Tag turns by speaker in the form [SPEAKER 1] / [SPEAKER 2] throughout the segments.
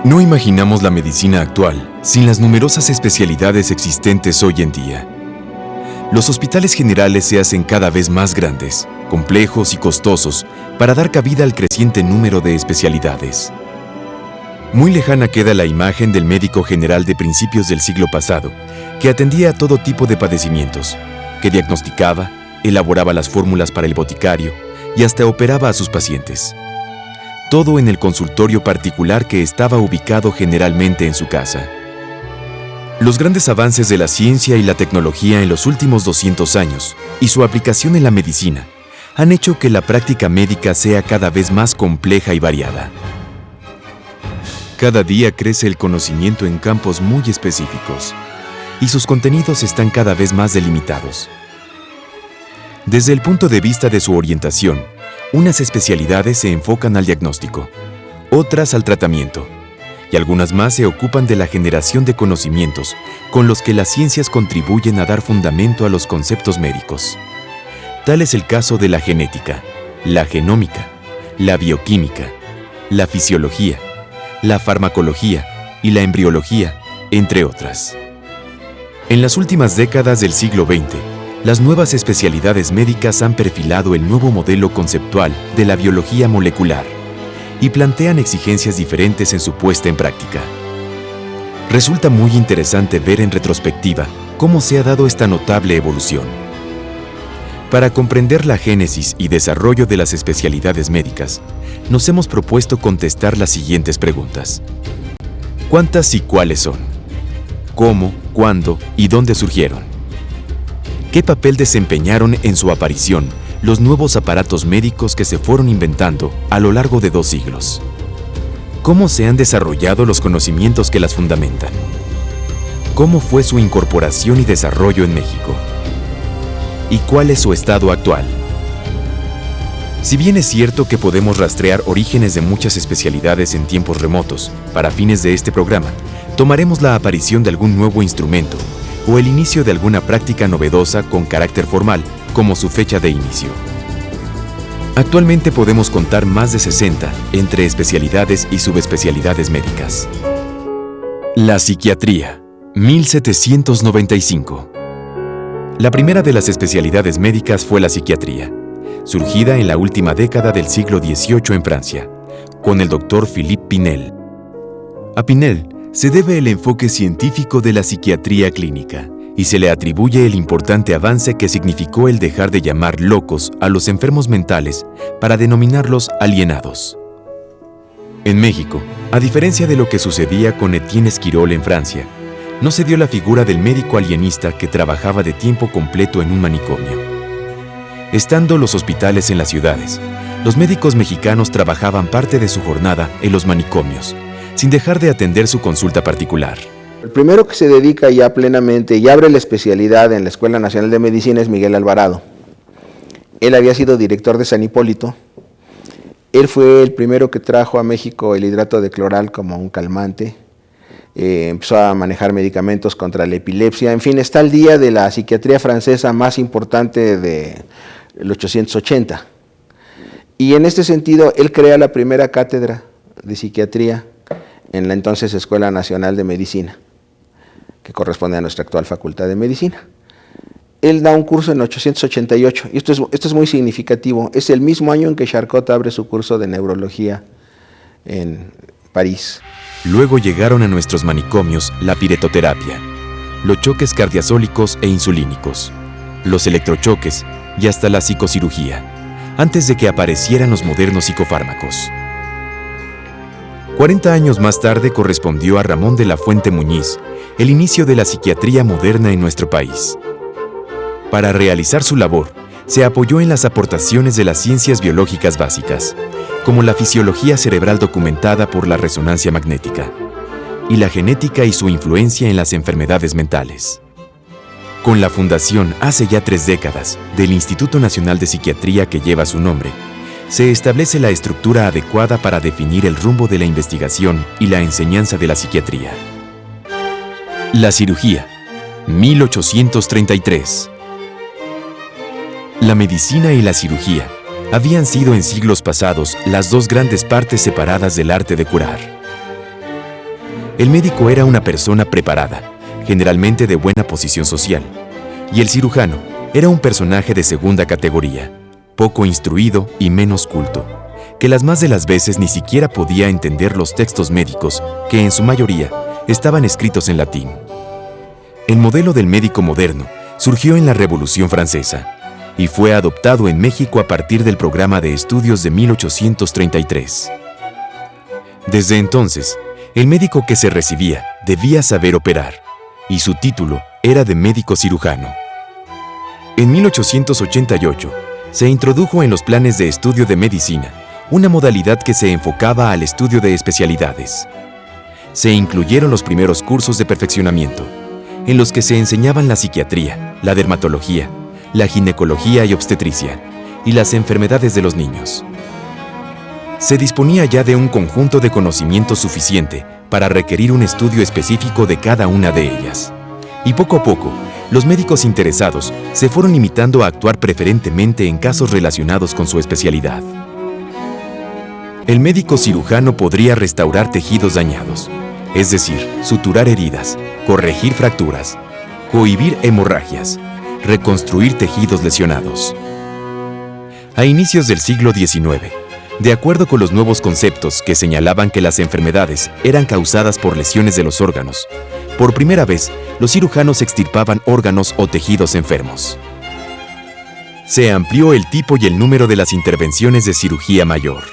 [SPEAKER 1] No imaginamos la medicina actual sin las numerosas especialidades existentes hoy en día. Los hospitales generales se hacen cada vez más grandes, complejos y costosos para dar cabida al creciente número de especialidades. Muy lejana queda la imagen del médico general de principios del siglo pasado, que atendía a todo tipo de padecimientos, que diagnosticaba, elaboraba las fórmulas para el boticario y hasta operaba a sus pacientes. Todo en el consultorio particular que estaba ubicado generalmente en su casa. Los grandes avances de la ciencia y la tecnología en los últimos 200 años y su aplicación en la medicina han hecho que la práctica médica sea cada vez más compleja y variada. Cada día crece el conocimiento en campos muy específicos y sus contenidos están cada vez más delimitados. Desde el punto de vista de su orientación, unas especialidades se enfocan al diagnóstico, otras al tratamiento, y algunas más se ocupan de la generación de conocimientos con los que las ciencias contribuyen a dar fundamento a los conceptos médicos. Tal es el caso de la genética, la genómica, la bioquímica, la fisiología, la farmacología y la embriología, entre otras. En las últimas décadas del siglo XX, las nuevas especialidades médicas han perfilado el nuevo modelo conceptual de la biología molecular y plantean exigencias diferentes en su puesta en práctica. Resulta muy interesante ver en retrospectiva cómo se ha dado esta notable evolución. Para comprender la génesis y desarrollo de las especialidades médicas, nos hemos propuesto contestar las siguientes preguntas. ¿Cuántas y cuáles son? ¿Cómo, cuándo y dónde surgieron? ¿Qué papel desempeñaron en su aparición los nuevos aparatos médicos que se fueron inventando a lo largo de 2 siglos? ¿Cómo se han desarrollado los conocimientos que las fundamentan? ¿Cómo fue su incorporación y desarrollo en México? ¿Y cuál es su estado actual? Si bien es cierto que podemos rastrear orígenes de muchas especialidades en tiempos remotos, para fines de este programa, tomaremos la aparición de algún nuevo instrumento o el inicio de alguna práctica novedosa con carácter formal como su fecha de inicio. Actualmente podemos contar más de 60 entre especialidades y subespecialidades médicas. La psiquiatría, 1795. La primera de las especialidades médicas fue la psiquiatría, surgida en la última década del siglo XVIII en Francia, con el doctor Philippe Pinel. A Pinel se debe el enfoque científico de la psiquiatría clínica y se le atribuye el importante avance que significó el dejar de llamar locos a los enfermos mentales para denominarlos alienados. En México, a diferencia de lo que sucedía con Étienne Esquirol en Francia, no se dio la figura del médico alienista que trabajaba de tiempo completo en un manicomio. Estando los hospitales en las ciudades, los médicos mexicanos trabajaban parte de su jornada en los manicomios, sin dejar de atender su consulta particular.
[SPEAKER 2] El primero que se dedica ya plenamente y abre la especialidad en la Escuela Nacional de Medicina es Miguel Alvarado. Él había sido director de San Hipólito. Él fue el primero que trajo a México el hidrato de cloral como un calmante. Empezó a manejar medicamentos contra la epilepsia. En fin, está al día de la psiquiatría francesa más importante del 880. Y en este sentido, él crea la primera cátedra de psiquiatría en la entonces Escuela Nacional de Medicina, que corresponde a nuestra actual Facultad de Medicina. Él da un curso en 888, y esto es muy significativo. Es el mismo año en que Charcot abre su curso de neurología en París.
[SPEAKER 1] Luego llegaron a nuestros manicomios la piretoterapia, los choques cardiazólicos e insulínicos, los electrochoques y hasta la psicocirugía, antes de que aparecieran los modernos psicofármacos. 40 años más tarde correspondió a Ramón de la Fuente Muñiz el inicio de la psiquiatría moderna en nuestro país. Para realizar su labor, se apoyó en las aportaciones de las ciencias biológicas básicas, como la fisiología cerebral documentada por la resonancia magnética, y la genética y su influencia en las enfermedades mentales. Con la fundación, hace ya 3 décadas, del Instituto Nacional de Psiquiatría que lleva su nombre, se establece la estructura adecuada para definir el rumbo de la investigación y la enseñanza de la psiquiatría. La cirugía, 1833. La medicina y la cirugía habían sido en siglos pasados las 2 grandes partes separadas del arte de curar. El médico era una persona preparada, generalmente de buena posición social, y el cirujano era un personaje de segunda categoría, poco instruido y menos culto, que las más de las veces ni siquiera podía entender los textos médicos, que en su mayoría estaban escritos en latín. El modelo del médico moderno surgió en la Revolución Francesa y fue adoptado en México a partir del programa de estudios de 1833. Desde entonces, el médico que se recibía debía saber operar, y su título era de médico cirujano. En 1888, se introdujo en los planes de estudio de medicina una modalidad que se enfocaba al estudio de especialidades. Se incluyeron los primeros cursos de perfeccionamiento, en los que se enseñaban la psiquiatría, la dermatología, la ginecología y obstetricia, y las enfermedades de los niños. Se disponía ya de un conjunto de conocimiento suficiente para requerir un estudio específico de cada una de ellas. Y poco a poco, los médicos interesados se fueron limitando a actuar preferentemente en casos relacionados con su especialidad. El médico cirujano podría restaurar tejidos dañados, es decir, suturar heridas, corregir fracturas, cohibir hemorragias, reconstruir tejidos lesionados. A inicios del siglo XIX, de acuerdo con los nuevos conceptos que señalaban que las enfermedades eran causadas por lesiones de los órganos, por primera vez, los cirujanos extirpaban órganos o tejidos enfermos. Se amplió el tipo y el número de las intervenciones de cirugía mayor.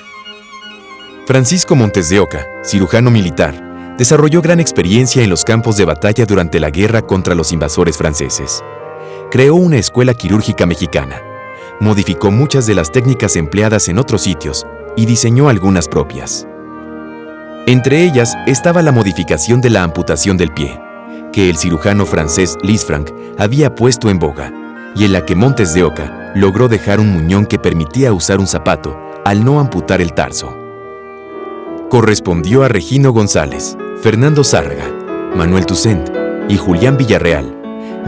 [SPEAKER 1] Francisco Montes de Oca, cirujano militar, desarrolló gran experiencia en los campos de batalla durante la guerra contra los invasores franceses. Creó una escuela quirúrgica mexicana, modificó muchas de las técnicas empleadas en otros sitios y diseñó algunas propias. Entre ellas estaba la modificación de la amputación del pie, que el cirujano francés Lisfranc había puesto en boga, y en la que Montes de Oca logró dejar un muñón que permitía usar un zapato al no amputar el tarso. Correspondió a Regino González, Fernando Zárraga, Manuel Toussaint y Julián Villarreal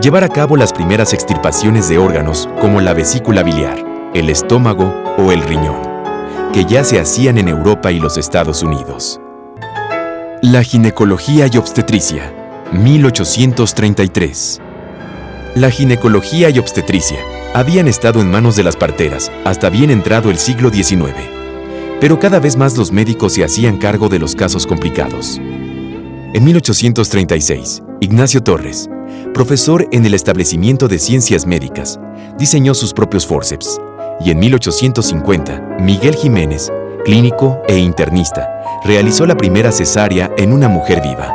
[SPEAKER 1] llevar a cabo las primeras extirpaciones de órganos como la vesícula biliar, el estómago o el riñón, que ya se hacían en Europa y los Estados Unidos. La ginecología y obstetricia, 1833. La ginecología y obstetricia habían estado en manos de las parteras hasta bien entrado el siglo XIX, pero cada vez más los médicos se hacían cargo de los casos complicados. En 1836, Ignacio Torres, profesor en el Establecimiento de Ciencias Médicas, diseñó sus propios fórceps, y en 1850, Miguel Jiménez, clínico e internista, realizó la primera cesárea en una mujer viva.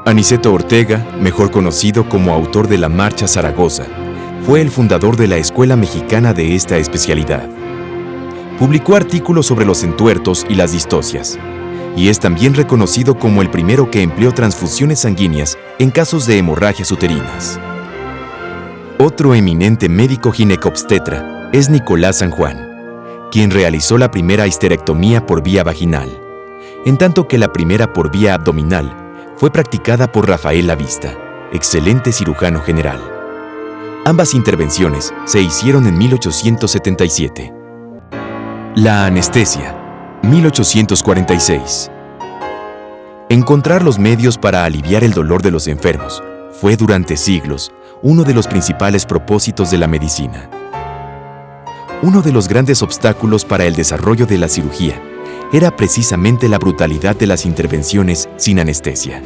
[SPEAKER 1] Aniceto Ortega, mejor conocido como autor de la Marcha Zaragoza, fue el fundador de la Escuela Mexicana de esta especialidad. Publicó artículos sobre los entuertos y las distocias, y es también reconocido como el primero que empleó transfusiones sanguíneas en casos de hemorragias uterinas. Otro eminente médico ginecobstetra es Nicolás San Juan, quien realizó la primera histerectomía por vía vaginal, en tanto que la primera por vía abdominal fue practicada por Rafael Lavista, excelente cirujano general. Ambas intervenciones se hicieron en 1877. La anestesia, 1846. Encontrar los medios para aliviar el dolor de los enfermos fue durante siglos uno de los principales propósitos de la medicina. Uno de los grandes obstáculos para el desarrollo de la cirugía era precisamente la brutalidad de las intervenciones sin anestesia.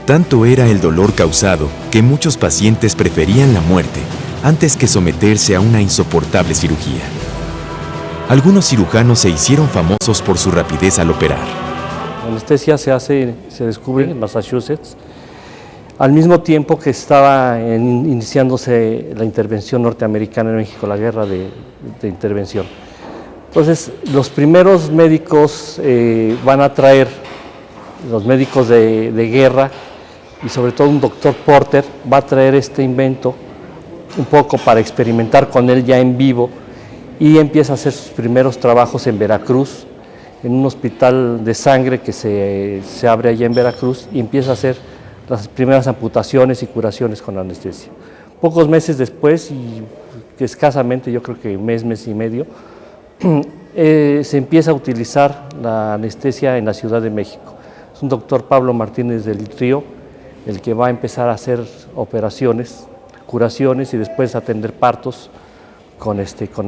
[SPEAKER 1] Tanto era el dolor causado que muchos pacientes preferían la muerte antes que someterse a una insoportable cirugía. Algunos cirujanos se hicieron famosos por su rapidez al operar.
[SPEAKER 3] La anestesia se descubre en Massachusetts al mismo tiempo que estaba iniciándose la intervención norteamericana en México, la guerra de intervención. Entonces, los primeros médicos van a traer, los médicos de guerra, y sobre todo un doctor Porter va a traer este invento un poco para experimentar con él ya en vivo, y empieza a hacer sus primeros trabajos en Veracruz, en un hospital de sangre que se abre allá en Veracruz, y empieza a hacer las primeras amputaciones y curaciones con anestesia. Pocos meses después, y escasamente, yo creo que un mes y medio, se empieza a utilizar la anestesia en la Ciudad de México. Es un doctor Pablo Martínez del Río el que va a empezar a hacer operaciones, curaciones y después atender partos con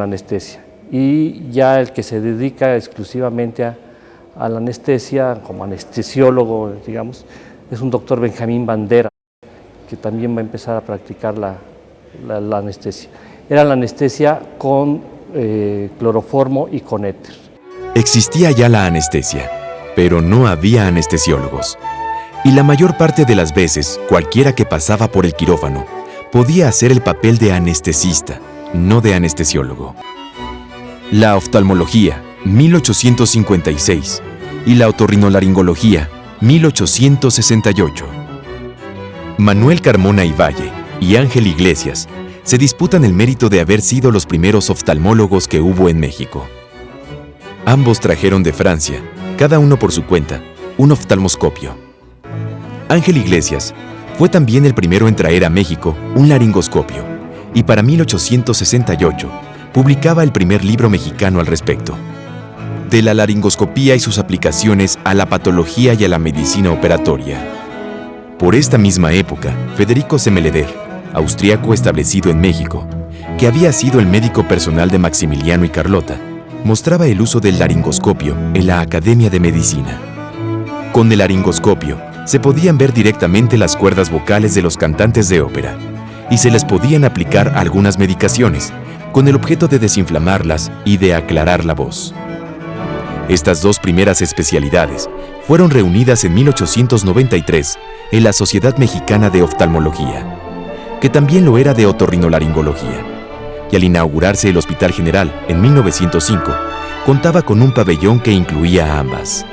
[SPEAKER 3] anestesia. Y ya el que se dedica exclusivamente a la anestesia, como anestesiólogo, digamos, es un doctor Benjamín Bandera, que también va a empezar a practicar la anestesia. Era la anestesia con cloroformo y con éter.
[SPEAKER 1] Existía ya la anestesia, pero no había anestesiólogos. Y la mayor parte de las veces, cualquiera que pasaba por el quirófano podía hacer el papel de anestesista, no de anestesiólogo. La oftalmología, 1856, y la otorrinolaringología, 1868. Manuel Carmona y Valle y Ángel Iglesias se disputan el mérito de haber sido los primeros oftalmólogos que hubo en México. Ambos trajeron de Francia, cada uno por su cuenta, un oftalmoscopio. Ángel Iglesias fue también el primero en traer a México un laringoscopio, y para 1868 publicaba el primer libro mexicano al respecto. De la laringoscopía y sus aplicaciones a la patología y a la medicina operatoria. Por esta misma época, Federico Semeleder, austriaco establecido en México, que había sido el médico personal de Maximiliano y Carlota, mostraba el uso del laringoscopio en la Academia de Medicina. Con el laringoscopio se podían ver directamente las cuerdas vocales de los cantantes de ópera y se les podían aplicar algunas medicaciones con el objeto de desinflamarlas y de aclarar la voz. Estas dos primeras especialidades fueron reunidas en 1893 en la Sociedad Mexicana de Oftalmología, que también lo era de otorrinolaringología, y al inaugurarse el Hospital General en 1905, contaba con un pabellón que incluía a ambas.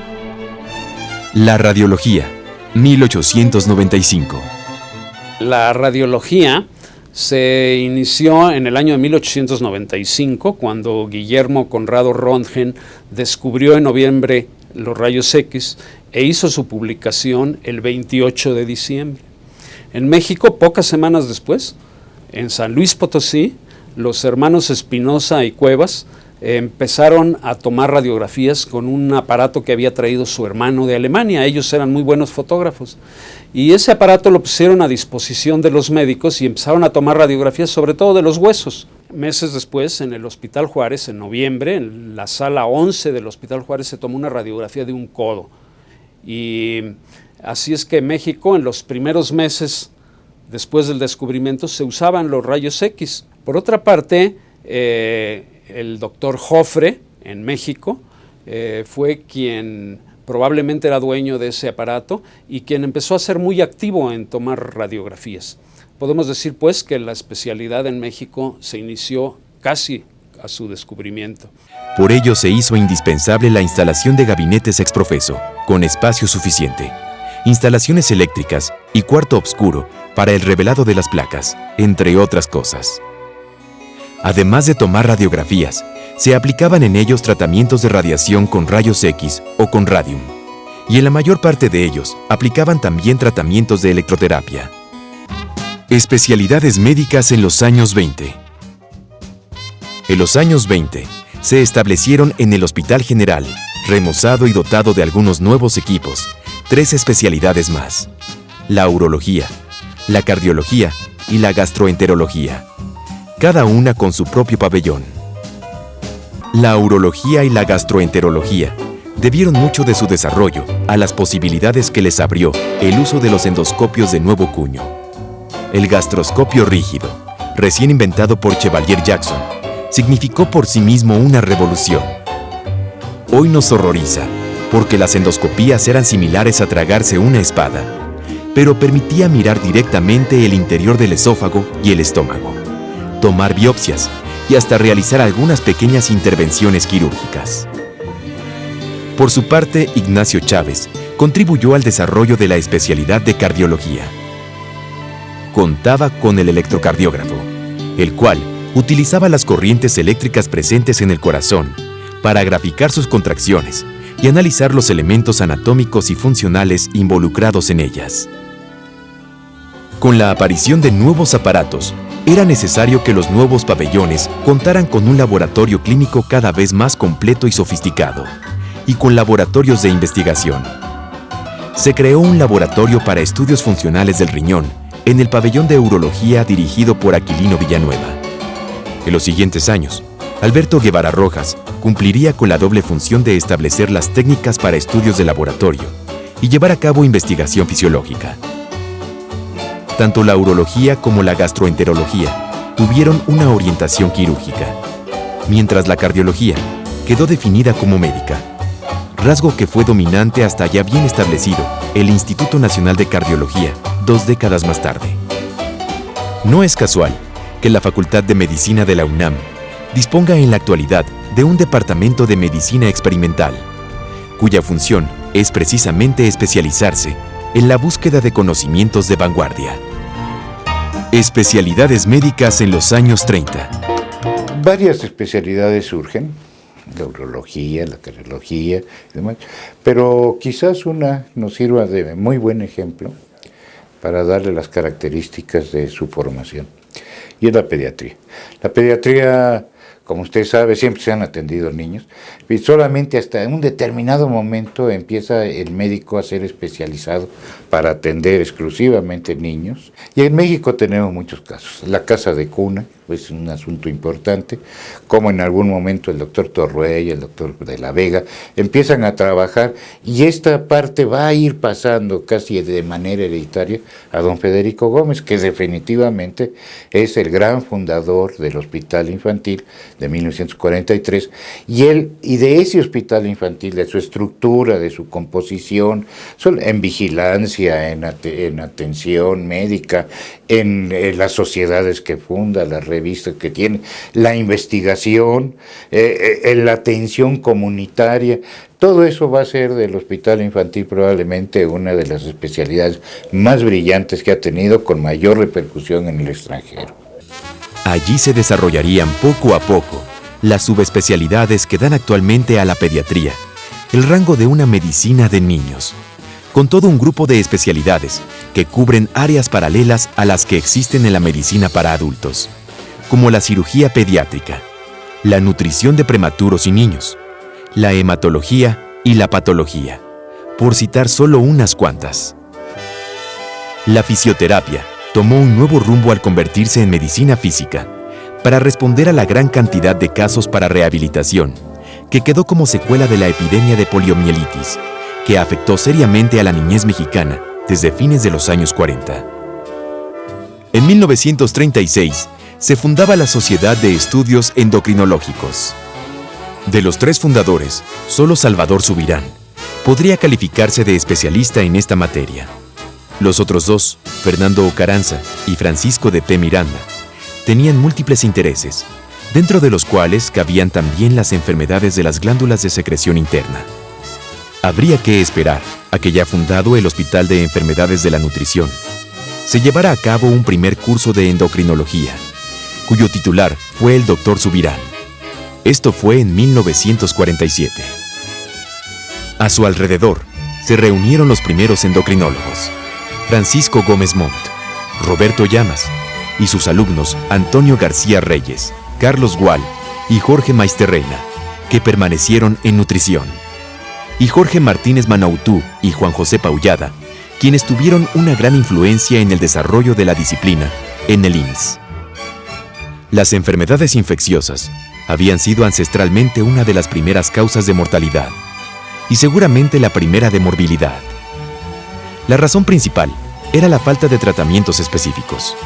[SPEAKER 1] La radiología, 1895.
[SPEAKER 4] La radiología se inició en el año de 1895, cuando Guillermo Conrado Röntgen descubrió en noviembre los rayos X e hizo su publicación el 28 de diciembre. En México, pocas semanas después, en San Luis Potosí, los hermanos Espinosa y Cuevas empezaron a tomar radiografías con un aparato que había traído su hermano de Alemania. Ellos eran muy buenos fotógrafos. Y ese aparato lo pusieron a disposición de los médicos y empezaron a tomar radiografías sobre todo de los huesos. Meses después, en el Hospital Juárez, en noviembre, en la sala 11 del Hospital Juárez, se tomó una radiografía de un codo. Y así es que en México, en los primeros meses después del descubrimiento, se usaban los rayos X. Por otra parte, el doctor Joffre, en México, fue quien probablemente era dueño de ese aparato y quien empezó a ser muy activo en tomar radiografías. Podemos decir, pues, que la especialidad en México se inició casi a su descubrimiento.
[SPEAKER 1] Por ello se hizo indispensable la instalación de gabinetes exprofeso, con espacio suficiente, instalaciones eléctricas y cuarto oscuro para el revelado de las placas, entre otras cosas. Además de tomar radiografías, se aplicaban en ellos tratamientos de radiación con rayos X o con radium, y en la mayor parte de ellos aplicaban también tratamientos de electroterapia. Especialidades médicas en los años 20. En los años 20, se establecieron en el Hospital General, remozado y dotado de algunos nuevos equipos, 3 especialidades más: la urología, la cardiología y la gastroenterología, cada una con su propio pabellón. La urología y la gastroenterología debieron mucho de su desarrollo a las posibilidades que les abrió el uso de los endoscopios de nuevo cuño. El gastroscopio rígido, recién inventado por Chevalier Jackson, significó por sí mismo una revolución. Hoy nos horroriza, porque las endoscopías eran similares a tragarse una espada, pero permitía mirar directamente el interior del esófago y el estómago, tomar biopsias y hasta realizar algunas pequeñas intervenciones quirúrgicas. Por su parte, Ignacio Chávez contribuyó al desarrollo de la especialidad de cardiología. Contaba con el electrocardiógrafo, el cual utilizaba las corrientes eléctricas presentes en el corazón para graficar sus contracciones y analizar los elementos anatómicos y funcionales involucrados en ellas. Con la aparición de nuevos aparatos, era necesario que los nuevos pabellones contaran con un laboratorio clínico cada vez más completo y sofisticado, y con laboratorios de investigación. Se creó un laboratorio para estudios funcionales del riñón en el pabellón de urología dirigido por Aquilino Villanueva. En los siguientes años, Alberto Guevara Rojas cumpliría con la doble función de establecer las técnicas para estudios de laboratorio y llevar a cabo investigación fisiológica. Tanto la urología como la gastroenterología tuvieron una orientación quirúrgica, mientras la cardiología quedó definida como médica, rasgo que fue dominante hasta ya bien establecido el Instituto Nacional de Cardiología 2 décadas más tarde. No es casual que la Facultad de Medicina de la UNAM disponga en la actualidad de un departamento de medicina experimental, cuya función es precisamente especializarse en la búsqueda de conocimientos de vanguardia. Especialidades médicas en los años 30.
[SPEAKER 5] Varias especialidades surgen, la urología, la cardiología y demás, pero quizás una nos sirva de muy buen ejemplo para darle las características de su formación, y es la pediatría. La pediatría, como usted sabe, siempre se han atendido niños, y solamente hasta un determinado momento empieza el médico a ser especializado para atender exclusivamente niños. Y en México tenemos muchos casos. La casa de cuna es un asunto importante, como en algún momento el doctor Torruey, el doctor de la Vega, empiezan a trabajar, y esta parte va a ir pasando casi de manera hereditaria a don Federico Gómez, que definitivamente es el gran fundador del Hospital Infantil de 1943, y de ese hospital infantil, de su estructura, de su composición, en vigilancia, en atención médica, en las sociedades que funda, las revistas que tiene, la investigación, en la atención comunitaria. Todo eso va a ser del hospital infantil probablemente una de las especialidades más brillantes que ha tenido, con mayor repercusión en el extranjero.
[SPEAKER 1] Allí se desarrollarían poco a poco las subespecialidades que dan actualmente a la pediatría el rango de una medicina de niños, con todo un grupo de especialidades que cubren áreas paralelas a las que existen en la medicina para adultos, como la cirugía pediátrica, la nutrición de prematuros y niños, la hematología y la patología, por citar solo unas cuantas. La fisioterapia tomó un nuevo rumbo al convertirse en medicina física, para responder a la gran cantidad de casos para rehabilitación, que quedó como secuela de la epidemia de poliomielitis, que afectó seriamente a la niñez mexicana desde fines de los años 40. En 1936 se fundaba la Sociedad de Estudios Endocrinológicos. De los 3 fundadores, solo Salvador Subirán podría calificarse de especialista en esta materia. Los otros 2, Fernando Ocaranza y Francisco de P. Miranda, tenían múltiples intereses, dentro de los cuales cabían también las enfermedades de las glándulas de secreción interna. Habría que esperar a que, ya fundado el Hospital de Enfermedades de la Nutrición, se llevara a cabo un primer curso de endocrinología, cuyo titular fue el Dr. Subirán. Esto fue en 1947. A su alrededor se reunieron los primeros endocrinólogos: Francisco Gómez Montt, Roberto Llamas, y sus alumnos Antonio García Reyes, Carlos Gual y Jorge Maesterreina, que permanecieron en nutrición, y Jorge Martínez Manautú y Juan José Paullada, quienes tuvieron una gran influencia en el desarrollo de la disciplina en el IMSS. Las enfermedades infecciosas habían sido ancestralmente una de las primeras causas de mortalidad, y seguramente la primera de morbilidad. La razón principal era la falta de tratamientos específicos.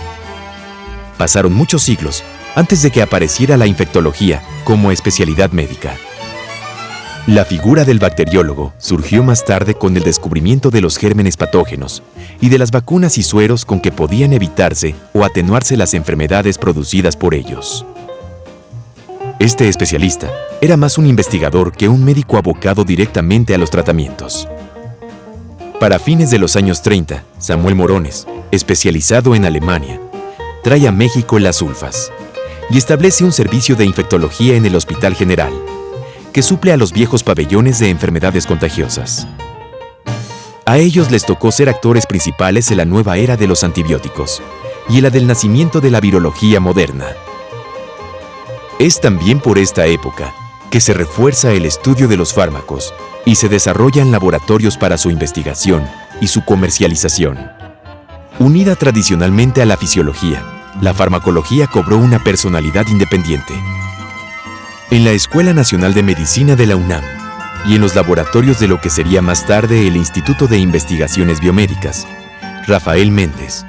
[SPEAKER 1] Pasaron muchos siglos antes de que apareciera la infectología como especialidad médica. La figura del bacteriólogo surgió más tarde con el descubrimiento de los gérmenes patógenos y de las vacunas y sueros con que podían evitarse o atenuarse las enfermedades producidas por ellos. Este especialista era más un investigador que un médico abocado directamente a los tratamientos. Para fines de los años 30, Samuel Morones, especializado en Alemania, trae a México las sulfas y establece un servicio de infectología en el Hospital General, que suple a los viejos pabellones de enfermedades contagiosas. A ellos les tocó ser actores principales en la nueva era de los antibióticos y en la del nacimiento de la virología moderna. Es también por esta época que se refuerza el estudio de los fármacos y se desarrollan laboratorios para su investigación y su comercialización. Unida tradicionalmente a la fisiología, la farmacología cobró una personalidad independiente. En la Escuela Nacional de Medicina de la UNAM y en los laboratorios de lo que sería más tarde el Instituto de Investigaciones Biomédicas, Rafael Méndez,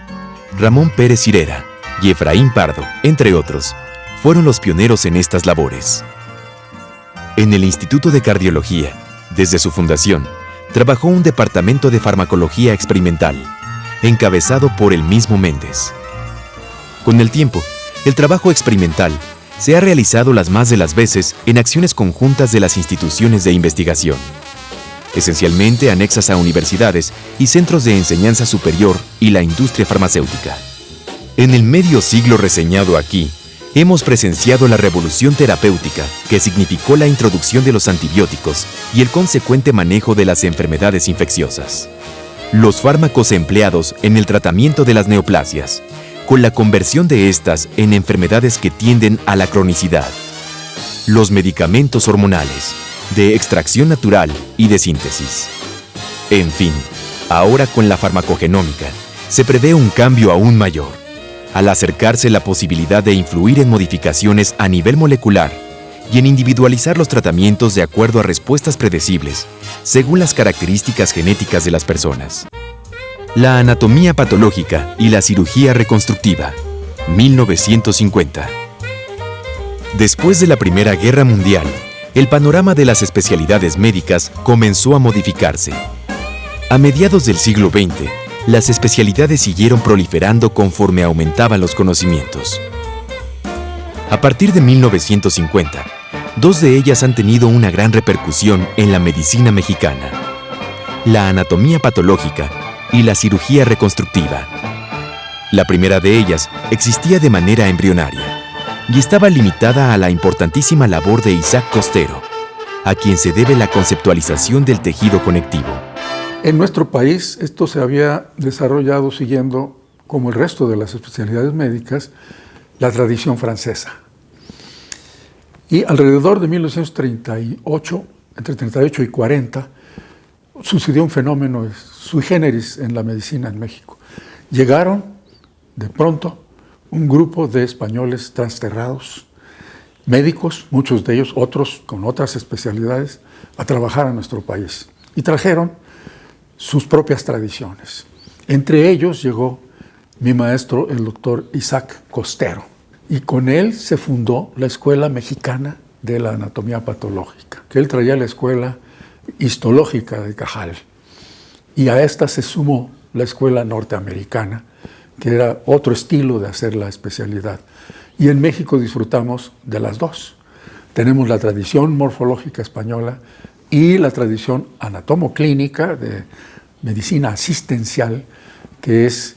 [SPEAKER 1] Ramón Pérez Cirera y Efraín Pardo, entre otros, fueron los pioneros en estas labores. En el Instituto de Cardiología, desde su fundación, trabajó un departamento de farmacología experimental, encabezado por el mismo Méndez. Con el tiempo, el trabajo experimental se ha realizado las más de las veces en acciones conjuntas de las instituciones de investigación, esencialmente anexas a universidades y centros de enseñanza superior y la industria farmacéutica. En el medio siglo reseñado aquí, hemos presenciado la revolución terapéutica que significó la introducción de los antibióticos y el consecuente manejo de las enfermedades infecciosas. Los fármacos empleados en el tratamiento de las neoplasias, con la conversión de estas en enfermedades que tienden a la cronicidad. Los medicamentos hormonales, de extracción natural y de síntesis. En fin, ahora con la farmacogenómica, se prevé un cambio aún mayor, al acercarse la posibilidad de influir en modificaciones a nivel molecular y en individualizar los tratamientos de acuerdo a respuestas predecibles, según las características genéticas de las personas. La anatomía patológica y la cirugía reconstructiva, 1950. Después de la Primera Guerra Mundial, el panorama de las especialidades médicas comenzó a modificarse. A mediados del siglo XX, las especialidades siguieron proliferando conforme aumentaban los conocimientos. A partir de 1950, dos de ellas han tenido una gran repercusión en la medicina mexicana: la anatomía patológica y la cirugía reconstructiva. La primera de ellas existía de manera embrionaria y estaba limitada a la importantísima labor de Isaac Costero, a quien se debe la conceptualización del tejido conectivo.
[SPEAKER 6] En nuestro país esto se había desarrollado siguiendo, como el resto de las especialidades médicas, la tradición francesa. Y alrededor de 1938, entre 38 y 40, sucedió un fenómeno sui generis en la medicina en México. Llegaron, de pronto, un grupo de españoles transterrados, médicos, muchos de ellos, otros con otras especialidades, a trabajar a nuestro país. Y trajeron sus propias tradiciones. Entre ellos llegó mi maestro, el doctor Isaac Costero, y con él se fundó la Escuela Mexicana de la Anatomía Patológica, que él traía la Escuela Histológica de Cajal, y a esta se sumó la Escuela Norteamericana, que era otro estilo de hacer la especialidad. Y en México disfrutamos de las dos. Tenemos la tradición morfológica española y la tradición anatomoclínica de medicina asistencial, que es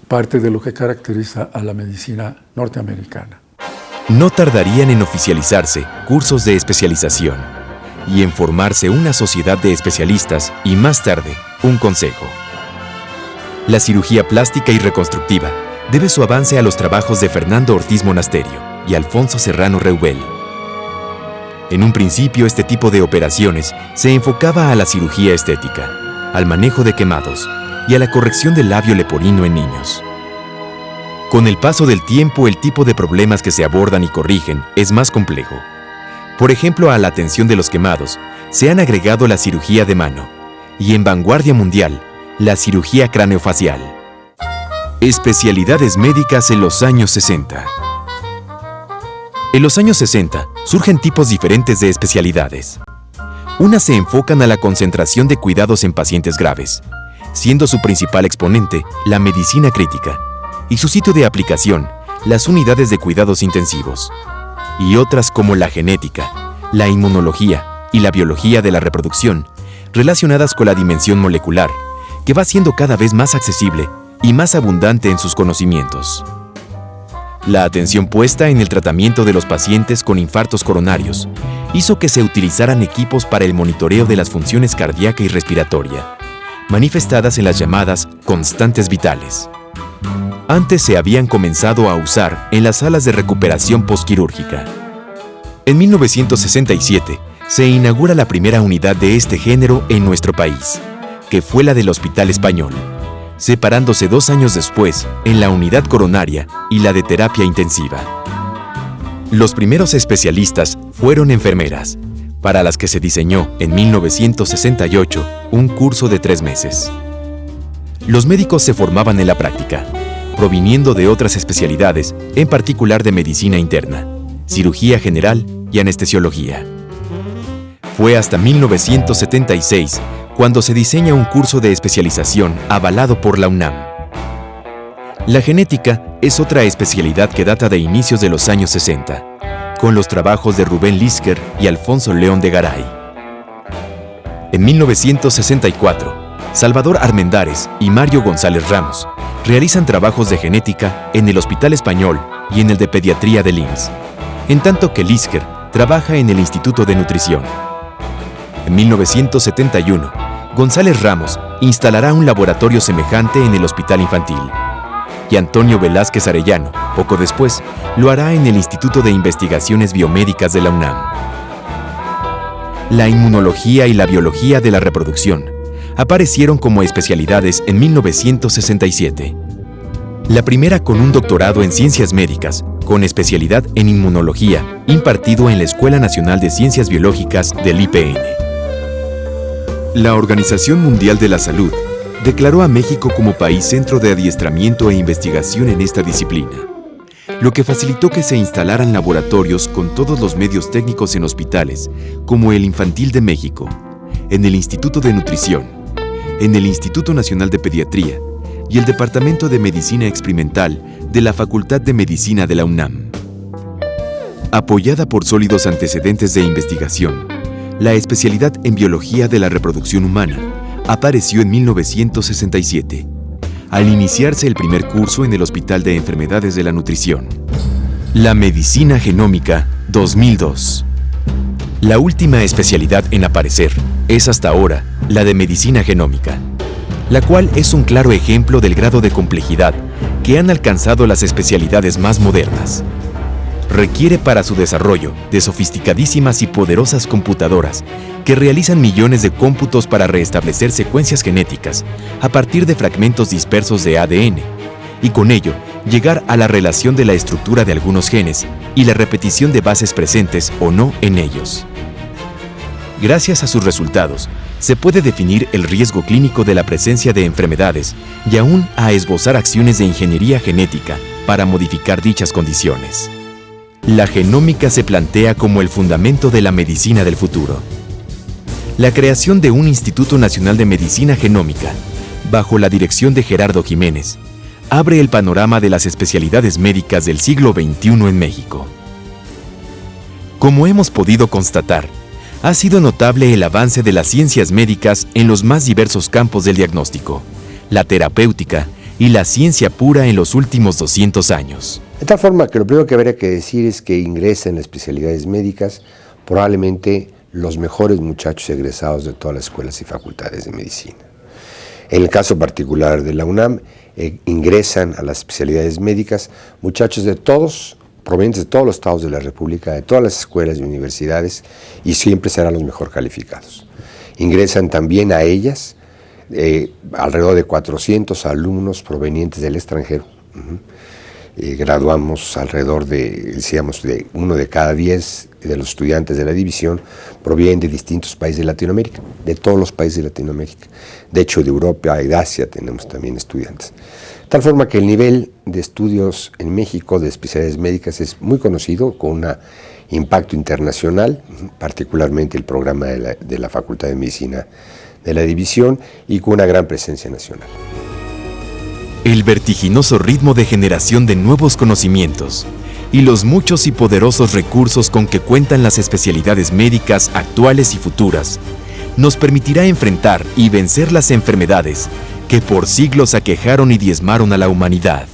[SPEAKER 6] parte de lo que caracteriza a la medicina norteamericana.
[SPEAKER 1] No tardarían en oficializarse cursos de especialización y en formarse una sociedad de especialistas y más tarde un consejo. La cirugía plástica y reconstructiva debe su avance a los trabajos de Fernando Ortiz Monasterio y Alfonso Serrano Reubel. En un principio, este tipo de operaciones se enfocaba a la cirugía estética, al manejo de quemados y a la corrección del labio leporino en niños. Con el paso del tiempo, el tipo de problemas que se abordan y corrigen es más complejo. Por ejemplo, a la atención de los quemados se han agregado la cirugía de mano y, en vanguardia mundial, la cirugía craneofacial. Especialidades médicas en los años 60. En los años 60 surgen tipos diferentes de especialidades. Unas se enfocan a la concentración de cuidados en pacientes graves, siendo su principal exponente la medicina crítica y su sitio de aplicación, las unidades de cuidados intensivos. Y otras como la genética, la inmunología y la biología de la reproducción, relacionadas con la dimensión molecular, que va siendo cada vez más accesible y más abundante en sus conocimientos. La atención puesta en el tratamiento de los pacientes con infartos coronarios hizo que se utilizaran equipos para el monitoreo de las funciones cardíaca y respiratoria, manifestadas en las llamadas constantes vitales. Antes se habían comenzado a usar en las salas de recuperación postquirúrgica. En 1967 se inaugura la primera unidad de este género en nuestro país, que fue la del Hospital Español, separándose 2 años después en la unidad coronaria y la de terapia intensiva. Los primeros especialistas fueron enfermeras, para las que se diseñó en 1968 un curso de 3 meses. Los médicos se formaban en la práctica, proviniendo de otras especialidades, en particular de medicina interna, cirugía general y anestesiología. Fue hasta 1976 cuando se diseña un curso de especialización avalado por la UNAM. La genética es otra especialidad que data de inicios de los años 60, con los trabajos de Rubén Lisker y Alfonso León de Garay. En 1964, Salvador Armendáriz y Mario González Ramos realizan trabajos de genética en el Hospital Español y en el de Pediatría del IMSS, en tanto que Lisker trabaja en el Instituto de Nutrición. En 1971, González Ramos instalará un laboratorio semejante en el Hospital Infantil, y Antonio Velázquez Arellano, poco después, lo hará en el Instituto de Investigaciones Biomédicas de la UNAM. La inmunología y la biología de la reproducción aparecieron como especialidades en 1967. La primera con un doctorado en Ciencias Médicas, con especialidad en Inmunología, impartido en la Escuela Nacional de Ciencias Biológicas del IPN. La Organización Mundial de la Salud declaró a México como país centro de adiestramiento e investigación en esta disciplina, lo que facilitó que se instalaran laboratorios con todos los medios técnicos en hospitales, como el Infantil de México, en el Instituto de Nutrición, en el Instituto Nacional de Pediatría y el Departamento de Medicina Experimental de la Facultad de Medicina de la UNAM. Apoyada por sólidos antecedentes de investigación, la especialidad en Biología de la Reproducción Humana apareció en 1967, al iniciarse el primer curso en el Hospital de Enfermedades de la Nutrición. La Medicina Genómica 2002. La última especialidad en aparecer es hasta ahora la de Medicina Genómica, la cual es un claro ejemplo del grado de complejidad que han alcanzado las especialidades más modernas. Requiere para su desarrollo de sofisticadísimas y poderosas computadoras que realizan millones de cómputos para restablecer secuencias genéticas a partir de fragmentos dispersos de ADN y con ello llegar a la relación de la estructura de algunos genes y la repetición de bases presentes o no en ellos. Gracias a sus resultados, se puede definir el riesgo clínico de la presencia de enfermedades y aún a esbozar acciones de ingeniería genética para modificar dichas condiciones. La genómica se plantea como el fundamento de la medicina del futuro. La creación de un Instituto Nacional de Medicina Genómica, bajo la dirección de Gerardo Jiménez, abre el panorama de las especialidades médicas del siglo XXI en México. Como hemos podido constatar, ha sido notable el avance de las ciencias médicas en los más diversos campos del diagnóstico, la terapéutica y la ciencia pura en los últimos 200 años.
[SPEAKER 7] De tal forma que lo primero que habría que decir es que ingresan en especialidades médicas probablemente los mejores muchachos egresados de todas las escuelas y facultades de medicina. En el caso particular de la UNAM, ingresan a las especialidades médicas muchachos de todos, provenientes de todos los estados de la República, de todas las escuelas y universidades, y siempre serán los mejor calificados. Ingresan también a ellas alrededor de 400 alumnos provenientes del extranjero. Graduamos alrededor de 1 de cada 10 de los estudiantes de la división provienen de distintos países de Latinoamérica, de todos los países de Latinoamérica. De hecho, de Europa y de Asia tenemos también estudiantes. De tal forma que el nivel de estudios en México de especialidades médicas es muy conocido, con un impacto internacional, particularmente el programa de la Facultad de Medicina de la división, y con una gran presencia nacional.
[SPEAKER 1] El vertiginoso ritmo de generación de nuevos conocimientos y los muchos y poderosos recursos con que cuentan las especialidades médicas actuales y futuras nos permitirá enfrentar y vencer las enfermedades que por siglos aquejaron y diezmaron a la humanidad.